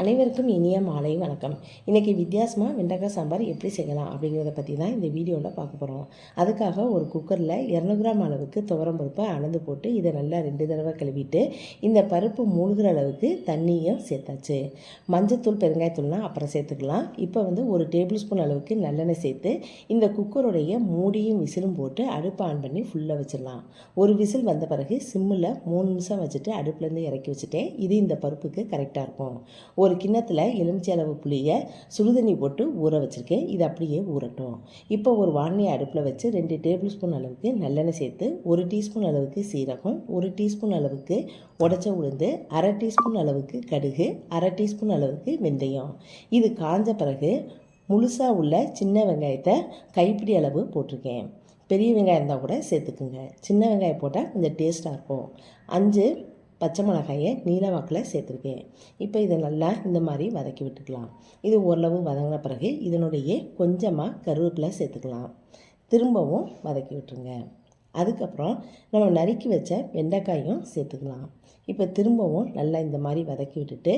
அனைவருக்கும் இனிய மாலை வணக்கம். இன்றைக்கி வித்தியாசமாக வெண்டைக்காய் சாம்பார் எப்படி செய்யலாம் அப்படிங்கிறத பற்றி தான் இந்த வீடியோவில் பார்க்க போகிறோம். அதுக்காக ஒரு குக்கரில் 200 கிராம் அளவுக்கு துவரம் பருப்பை அளந்து போட்டு இதை நல்லா 2 தடவை கழுவிட்டு இந்த பருப்பு மூழ்கிற அளவுக்கு தண்ணியும் சேர்த்தாச்சு. மஞ்சத்தூள் பெருங்காயத்தூள்னால் அப்புறம் சேர்த்துக்கலாம். இப்போ ஒரு டேபிள் ஸ்பூன் அளவுக்கு நல்லெண்ணெய் சேர்த்து இந்த குக்கருடைய மூடியும் விசிலும் போட்டு அடுப்பை ஆன் பண்ணி ஃபுல்லாக வச்சிடலாம். ஒரு விசில் வந்த பிறகு சிம்மில் 3 நிமிஷம் வச்சுட்டு அடுப்புலேருந்து இறக்கி வச்சுட்டேன். இது இந்த பருப்புக்கு கரெக்டாக இருக்கும். ஒரு கிண்ணத்தில் எலுமிச்சை அளவு புளியை சுடுதண்ணி போட்டு ஊற வச்சுருக்கேன். இது அப்படியே ஊறட்டும். இப்போ ஒரு வானிலை அடுப்பில் வச்சு 2 டேபிள் ஸ்பூன் அளவுக்கு நல்லெண்ணெய் சேர்த்து 1 டீஸ்பூன் அளவுக்கு சீரகம், 1 டீஸ்பூன் அளவுக்கு உடைச்ச உளுந்து, 1/2 டீஸ்பூன் அளவுக்கு கடுகு, 1/2 டீஸ்பூன் அளவுக்கு வெந்தயம். இது காஞ்ச பிறகு முழுசாக உள்ள சின்ன வெங்காயத்தை கைப்பிடி அளவு போட்டிருக்கேன். பெரிய வெங்காயம் இருந்தால் கூட சேர்த்துக்குங்க. சின்ன வெங்காயம் போட்டால் கொஞ்சம் டேஸ்ட்டாக இருக்கும். 5 பச்சை மிளகாயை நீல வாக்கில் சேர்த்துருக்கேன். இப்போ இதை நல்லா இந்த மாதிரி வதக்கி விட்டுக்கலாம். இது ஓரளவு வதங்கின பிறகு இதனுடைய கொஞ்சமாக கருவேப்பிலை சேர்த்துக்கலாம். திரும்பவும் வதக்கி விட்டுருங்க. அதுக்கப்புறம் நம்ம நறுக்கி வச்ச வெண்டைக்காயும் சேர்த்துக்கலாம். இப்போ திரும்பவும் நல்லா இந்த மாதிரி வதக்கி விட்டுட்டு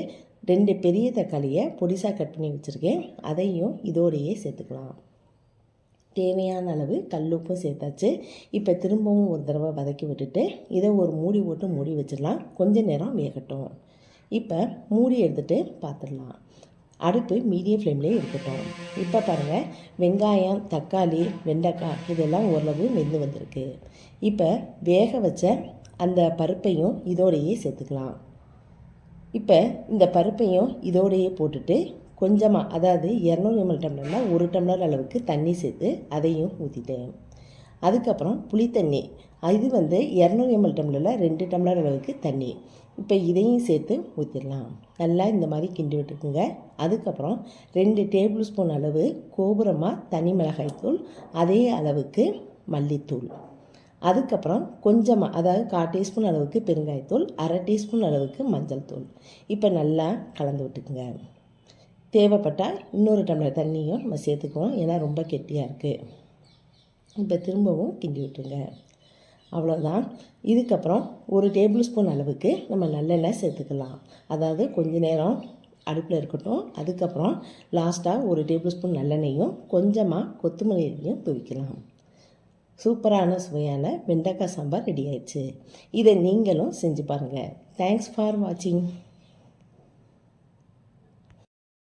2 பெரிய தக்காளியை பொடிசாக கட் பண்ணி வச்சுருக்கேன். அதையும் இதோடையே சேர்த்துக்கலாம். தேவையான அளவு கல்லுப்பும் சேர்த்தாச்சு. இப்போ திரும்பவும் ஒரு தடவை வதக்கி விட்டுட்டு இதை ஒரு மூடி போட்டு மூடி வச்சிடலாம். கொஞ்சம் நேரம் வேகட்டும். இப்போ மூடி எடுத்துகிட்டு பார்த்துடலாம். அடுப்பு மீடியம் ஃப்ளேம்லேயே இருக்கட்டும். இப்போ பாருங்கள், வெங்காயம், தக்காளி, வெண்டைக்காய் இதெல்லாம் ஓரளவு வெந்து வந்திருக்கு. இப்போ வேக வச்ச அந்த பருப்பையும் இதோடையே சேர்த்துக்கலாம். இப்போ இந்த பருப்பையும் இதோடையே போட்டுட்டு கொஞ்சமாக, அதாவது 200 ml டம்ளரில் 1 டம்ளர் அளவுக்கு தண்ணி சேர்த்து அதையும் ஊற்றிட்டேன். அதுக்கப்புறம் புளித்தண்ணி, இது 200 ml டம்ளரில் 2 டம்ளர் அளவுக்கு தண்ணி. இப்போ இதையும் சேர்த்து ஊற்றிடலாம். நல்லா இந்த மாதிரி கிண்டி விட்டுக்குங்க. அதுக்கப்புறம் 2 டேபிள் ஸ்பூன் அளவு கோபுரமாக தனி மிளகாய்த்தூள், அதே அளவுக்கு மல்லித்தூள், அதுக்கப்புறம் கொஞ்சமாக, அதாவது 1/4 டீஸ்பூன் அளவுக்கு பெருங்காயத்தூள், 1/2 டீஸ்பூன் அளவுக்கு மஞ்சள் தூள். இப்போ நல்லா கலந்து விட்டுக்குங்க. தேவைப்பட்டால் இன்னொரு டம்ளர் தண்ணியும் நம்ம சேர்த்துக்குவோம், ஏன்னா ரொம்ப கெட்டியாக இருக்குது. இப்போ திரும்பவும் கிண்டி விட்டுருங்க. அவ்வளோதான். இதுக்கப்புறம் 1 டேபிள் ஸ்பூன் அளவுக்கு நம்ம நல்லெண்ணெய் சேர்த்துக்கலாம். அதாவது கொஞ்ச நேரம் அடுப்பில் இருக்கட்டும். அதுக்கப்புறம் லாஸ்ட்டாக 1 டேபிள் ஸ்பூன் நல்லெண்ணெயும் கொஞ்சமாக கொத்தமல்லியையும் தூவிக்கலாம். சூப்பரான சுவையான வெண்டைக்காய் சாம்பார் ரெடி ஆயிடுச்சு. இதை நீங்களும் செஞ்சு பாருங்கள். தேங்க்ஸ் ஃபார் வாட்சிங்.